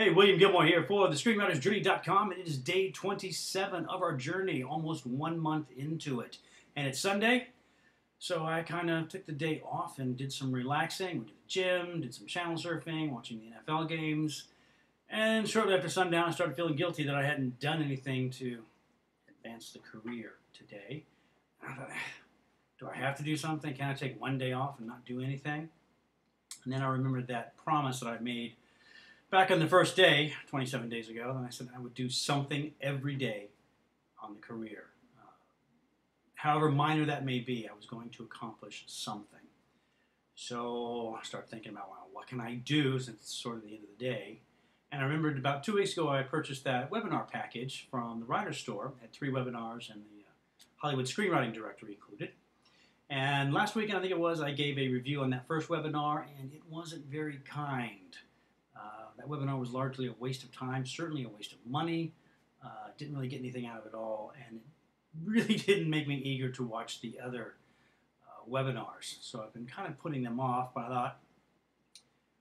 Hey, William Gilmore here for the screenwritersjourney.com, and it is day 27 of our journey, almost 1 month into it. And it's Sunday, so I kind of took the day off and did some relaxing. Went to the gym, did some channel surfing, watching the NFL games. And shortly after sundown, I started feeling guilty that I hadn't done anything to advance the career today. And I thought, do I have to do something? Can I take one day off and not do anything? And then I remembered that promise that I made back on the first day, 27 days ago, and I said I would do something every day on the career. However minor that may be, I was going to accomplish something. So I started thinking about, well, what can I do since it's sort of the end of the day? And I remembered about 2 weeks ago I purchased that webinar package from the Writer's Store. It had 3 webinars and the Hollywood Screenwriting Directory included. And last weekend, I think it was, I gave a review on that first webinar, and it wasn't very kind. That webinar was largely a waste of time, certainly a waste of money. Didn't really get anything out of it all, and it really didn't make me eager to watch the other webinars. So I've been kind of putting them off, but I thought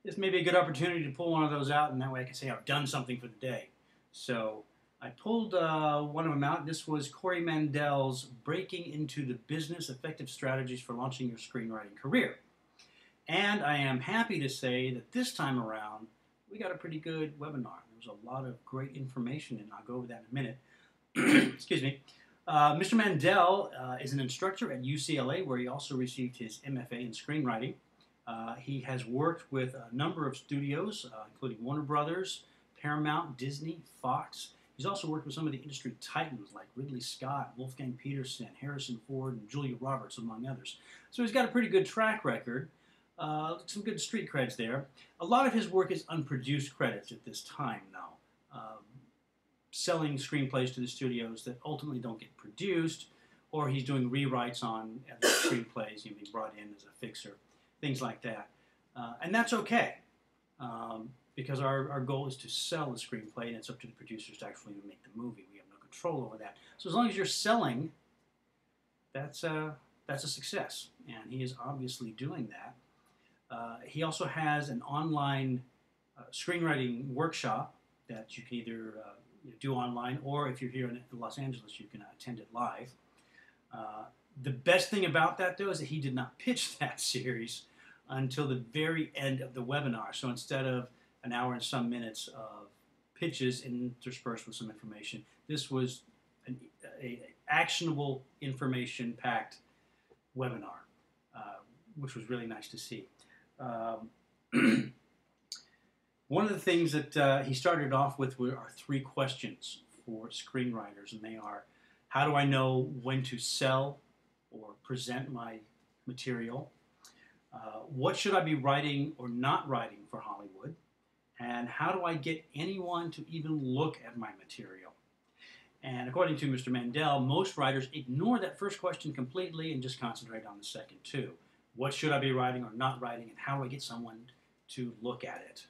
this may be a good opportunity to pull one of those out, and that way I can say I've done something for the day. So I pulled one of them out. This was Corey Mandell's Breaking into the Business Effective Strategies for Launching Your Screenwriting Career. And I am happy to say that this time around, we got a pretty good webinar. There was a lot of great information, and I'll go over that in a minute. Excuse me. Mr. Mandel is an instructor at UCLA, where he also received his MFA in screenwriting. He has worked with a number of studios, including Warner Brothers, Paramount, Disney, Fox. He's also worked with some of the industry titans like Ridley Scott, Wolfgang Peterson, Harrison Ford, and Julia Roberts, among others. So he's got a pretty good track record. Some good street creds there. A lot of his work is unproduced credits at this time, though. Selling screenplays to the studios that ultimately don't get produced, or he's doing rewrites on other screenplays, being brought in as a fixer, things like that. And that's okay, because our goal is to sell the screenplay, and it's up to the producers to actually make the movie. We have no control over that. So as long as you're selling, that's a success, and he is obviously doing that. He also has an online screenwriting workshop that you can either do online, or if you're here in Los Angeles, you can attend it live. The best thing about that, though, is that he did not pitch that series until the very end of the webinar. So instead of an hour and some minutes of pitches interspersed with some information, this was an actionable, information-packed webinar, which was really nice to see. One of the things that he started off with are 3 questions for screenwriters, and they are, how do I know when to sell or present my material? What should I be writing or not writing for Hollywood? And how do I get anyone to even look at my material? And according to Mr. Mandel, most writers ignore that first question completely and just concentrate on the second 2. What should I be writing or not writing, and how do I get someone to look at it?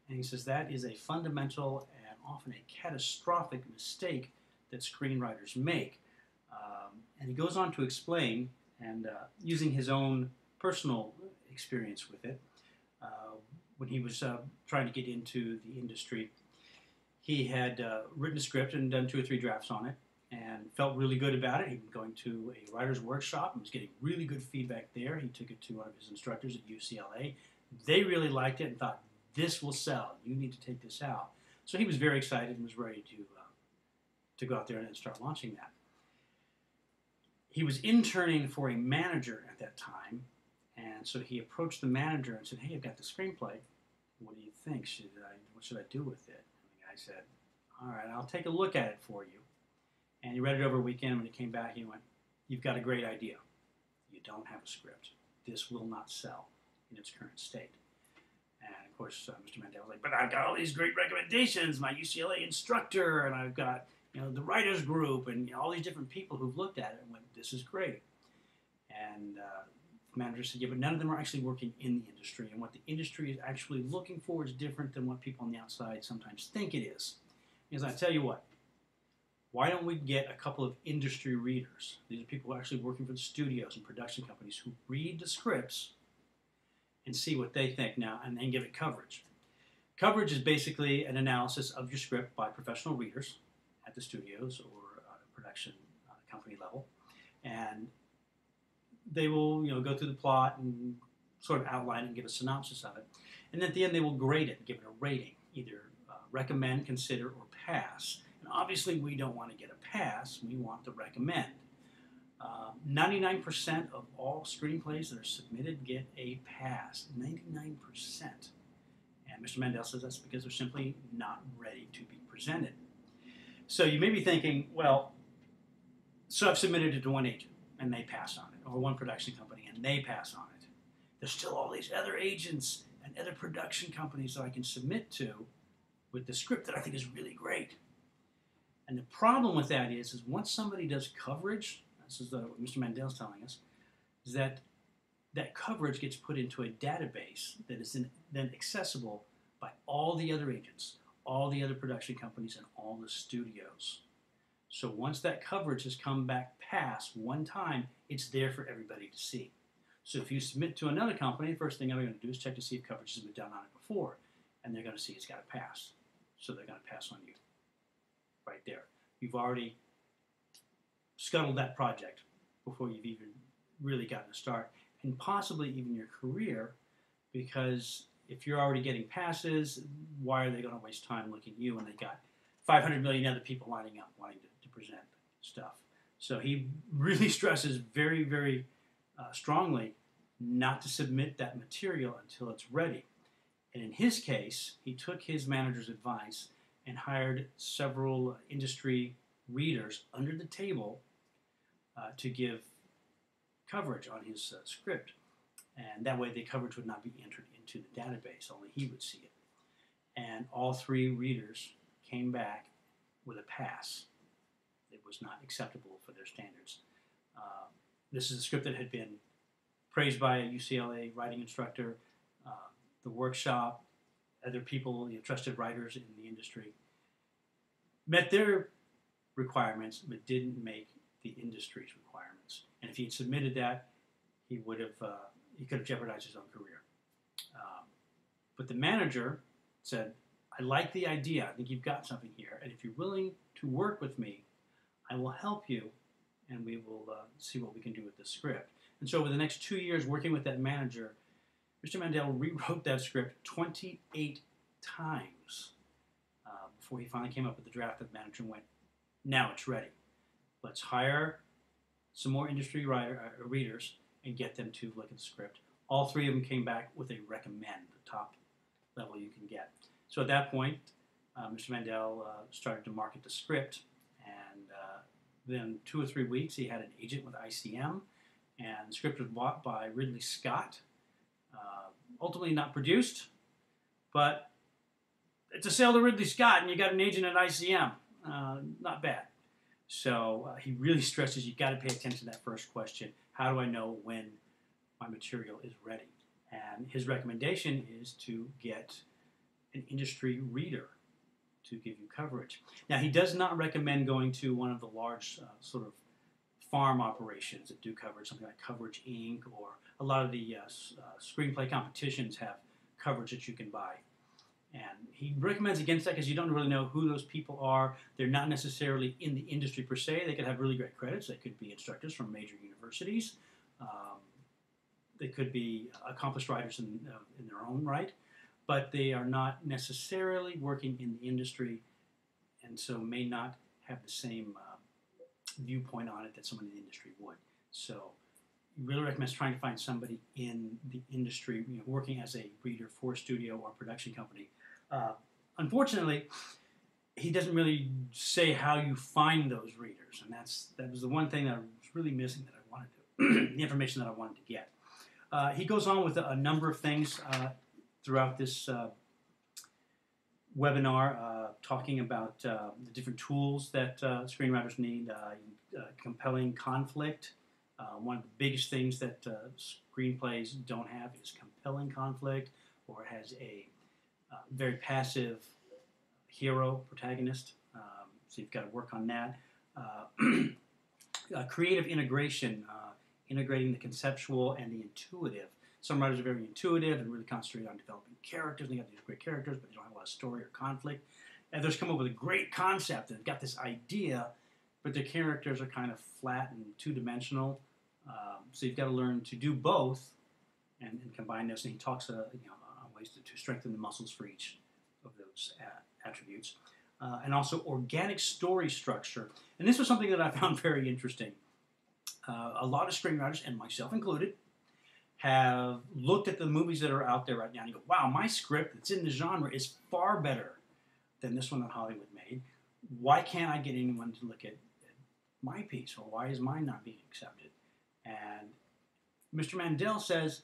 And he says that is a fundamental and often a catastrophic mistake that screenwriters make. And he goes on to explain, and using his own personal experience with it, when he was trying to get into the industry, he had written a script and done 2 or 3 drafts on it, and felt really good about it. He'd been going to a writer's workshop and was getting really good feedback there. He took it to one of his instructors at UCLA. They really liked it and thought, this will sell. You need to take this out. So he was very excited and was ready to go out there and start launching that. He was interning for a manager at that time, and so he approached the manager and said, hey, I've got the screenplay. What do you think? What should I do with it? And the guy said, all right, I'll take a look at it for you. And he read it over a weekend. When he came back, he went, you've got a great idea. You don't have a script. This will not sell in its current state. And of course, Mr. Mandel was like, but I've got all these great recommendations, my UCLA instructor, and I've got the writers group, and all these different people who've looked at it and went, this is great. And the manager said, yeah, but none of them are actually working in the industry, and what the industry is actually looking for is different than what people on the outside sometimes think it is. Because I tell you what, why don't we get a couple of industry readers? These are people who are actually working for the studios and production companies who read the scripts and see what they think now and then give it coverage. Coverage is basically an analysis of your script by professional readers at the studios or production company level, and they will, go through the plot and sort of outline it and give a synopsis of it, and at the end they will grade it and give it a rating, either recommend, consider, or pass. And obviously, we don't want to get a pass; we want to recommend. 99% of all screenplays that are submitted get a pass. 99%. And Mr. Mandel says that's because they're simply not ready to be presented. So you may be thinking, well, so I've submitted it to one agent and they pass on it, or one production company and they pass on it. There's still all these other agents and other production companies that I can submit to with the script that I think is really great. And the problem with that is once somebody does coverage, this is what Mr. Mandel's telling us, is that coverage gets put into a database that is then accessible by all the other agents, all the other production companies, and all the studios. So once that coverage has come back past one time, it's there for everybody to see. So if you submit to another company, the first thing they're going to do is check to see if coverage has been done on it before, and they're going to see it's got a pass. So they're going to pass on you right there. You've already scuttled that project before you've even really gotten a start, and possibly even your career, because if you're already getting passes, why are they going to waste time looking at you when they got 500 million other people lining up wanting to present stuff? So he really stresses very, very strongly not to submit that material until it's ready. And in his case, he took his manager's advice and hired several industry readers under the table to give coverage on his script. And that way the coverage would not be entered into the database, only he would see it. And all three readers came back with a pass. It was not acceptable for their standards. This is a script that had been praised by a UCLA writing instructor, the workshop, other people, trusted writers in the industry, met their requirements, but didn't make the industry's requirements. And if he had submitted that, he would have he could have jeopardized his own career. But the manager said, I like the idea. I think you've got something here. And if you're willing to work with me, I will help you, and we will see what we can do with the script. And so over the next 2 years working with that manager, Mr. Mandel rewrote that script 28 times before he finally came up with the draft that the manager went, now it's ready. Let's hire some more industry readers and get them to look at the script. All three of them came back with a recommend, the top level you can get. So at that point, Mr. Mandel started to market the script, and then 2 or 3 weeks he had an agent with ICM, and the script was bought by Ridley Scott. Ultimately not produced, but it's a sale to Ridley Scott, and you got an agent at ICM. Not bad. So he really stresses you've got to pay attention to that first question. How do I know when my material is ready? And his recommendation is to get an industry reader to give you coverage. Now, he does not recommend going to one of the large sort of farm operations that do coverage, something like Coverage Inc. or a lot of the screenplay competitions have coverage that you can buy. And he recommends against that because you don't really know who those people are. They're not necessarily in the industry per se. They could have really great credits. They could be instructors from major universities. They could be accomplished writers in their own right. But they are not necessarily working in the industry, and so may not have the same viewpoint on it that someone in the industry would. So he really recommends trying to find somebody in the industry, working as a reader for a studio or production company. Unfortunately, he doesn't really say how you find those readers, and that was the one thing that I was really missing that I wanted to, the information that I wanted to get. He goes on with a number of things throughout this webinar, talking about the different tools that screenwriters need, compelling conflict. One of the biggest things that screenplays don't have is compelling conflict, or it has a very passive hero, protagonist. So you've got to work on that. Creative integration, integrating the conceptual and the intuitive. Some writers are very intuitive and really concentrate on developing characters. They got these great characters, but they don't have a lot of story or conflict. Others come up with a great concept and got this idea, but their characters are kind of flat and two-dimensional. So you've got to learn to do both and combine this. And he talks on ways to strengthen the muscles for each of those attributes. And also organic story structure. And this was something that I found very interesting. A lot of screenwriters, and myself included, have looked at the movies that are out there right now and you go, wow, my script that's in the genre is far better than this one that Hollywood made. Why can't I get anyone to look at my piece, or why is mine not being accepted? And Mr. Mandel says,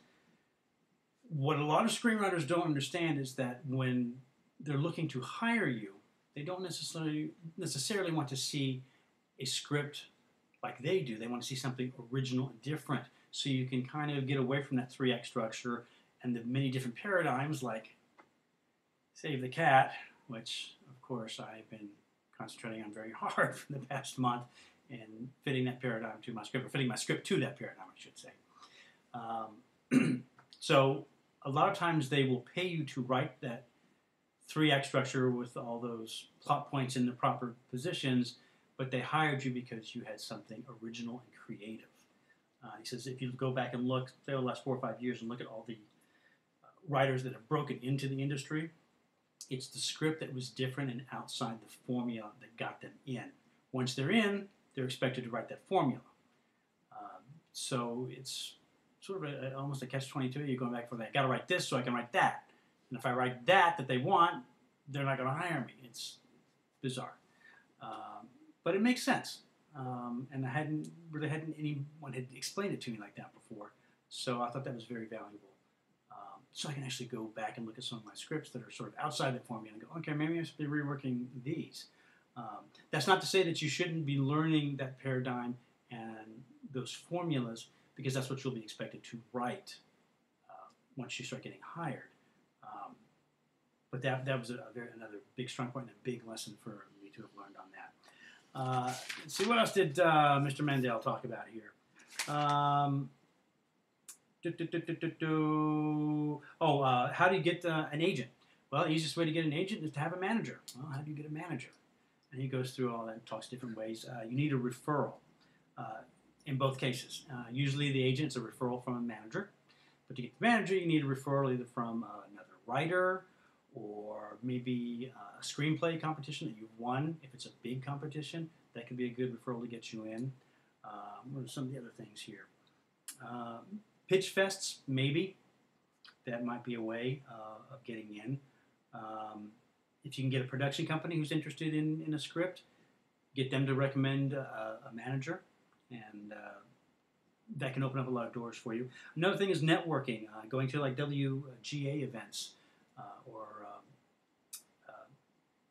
what a lot of screenwriters don't understand is that when they're looking to hire you, they don't necessarily want to see a script like they do. They want to see something original and different. So you can kind of get away from that 3-act structure and the many different paradigms like Save the Cat, which, of course, I've been concentrating on very hard for the past month and fitting that paradigm to my script, or fitting my script to that paradigm, I should say. So a lot of times they will pay you to write that 3-act structure with all those plot points in the proper positions, but they hired you because you had something original and creative. He says if you go back and look, say, the last 4 or 5 years and look at all the writers that have broken into the industry, it's the script that was different and outside the formula that got them in. Once they're in, they're expected to write that formula. So it's sort of almost a catch-22. You're going back for that. Got to write this so I can write that. And if I write that they want, they're not going to hire me. It's bizarre. But it makes sense. And anyone had explained it to me like that before. So I thought that was very valuable. So I can actually go back and look at some of my scripts that are sort of outside the formula and go, okay, maybe I should be reworking these. That's not to say that you shouldn't be learning that paradigm and those formulas, because that's what you'll be expected to write once you start getting hired. But that was another big strong point and a big lesson for me to have learned on that. Let's see, what else did Mr. Mandel talk about here? How do you get an agent? Well, the easiest way to get an agent is to have a manager. Well, how do you get a manager? And he goes through all that and talks different ways. You need a referral in both cases. Usually the agent's a referral from a manager. But to get the manager, you need a referral either from another writer or maybe a screenplay competition that you've won. If it's a big competition, that could be a good referral to get you in. What are some of the other things here? Pitch fests, maybe. That might be a way of getting in. If you can get a production company who's interested in a script, get them to recommend a manager, and that can open up a lot of doors for you. Another thing is networking, going to like WGA events or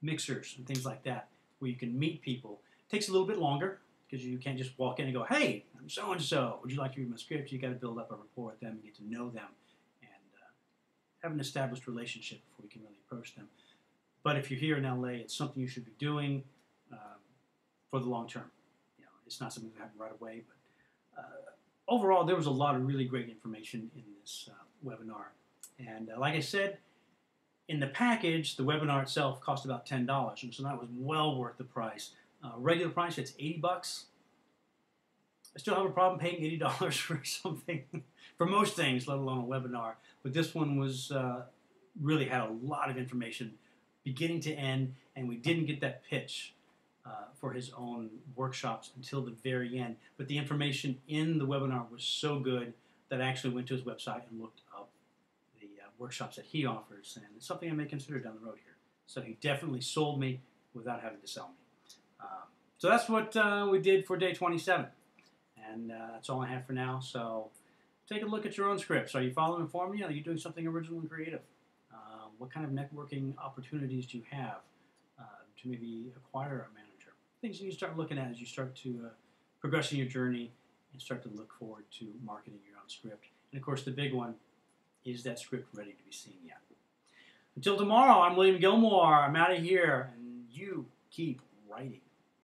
mixers and things like that, where you can meet people. It takes a little bit longer because you can't just walk in and go, hey, I'm so-and-so, would you like to read my script? You got to build up a rapport with them and get to know them and have an established relationship before you can really approach them. But if you're here in LA, it's something you should be doing for the long term. You know, it's not something that happen right away, but overall, there was a lot of really great information in this webinar. And like I said, in the package, the webinar itself cost about $10, and so that was well worth the price. Regular price, it's $80. I still have a problem paying $80 for something, for most things, let alone a webinar. But this one was really had a lot of information, beginning to end, and we didn't get that pitch for his own workshops until the very end. But the information in the webinar was so good that I actually went to his website and looked up the workshops that he offers, and it's something I may consider down the road here. So he definitely sold me without having to sell me. So that's what we did for day 27, and that's all I have for now. So take a look at your own scripts. Are you following the formula? Are you doing something original and creative? What kind of networking opportunities do you have to maybe acquire a manager? Things you start looking at as you start to progress in your journey and start to look forward to marketing your own script. And of course, the big one, is that script ready to be seen yet? Until tomorrow, I'm William Gilmore. I'm out of here, and you keep writing.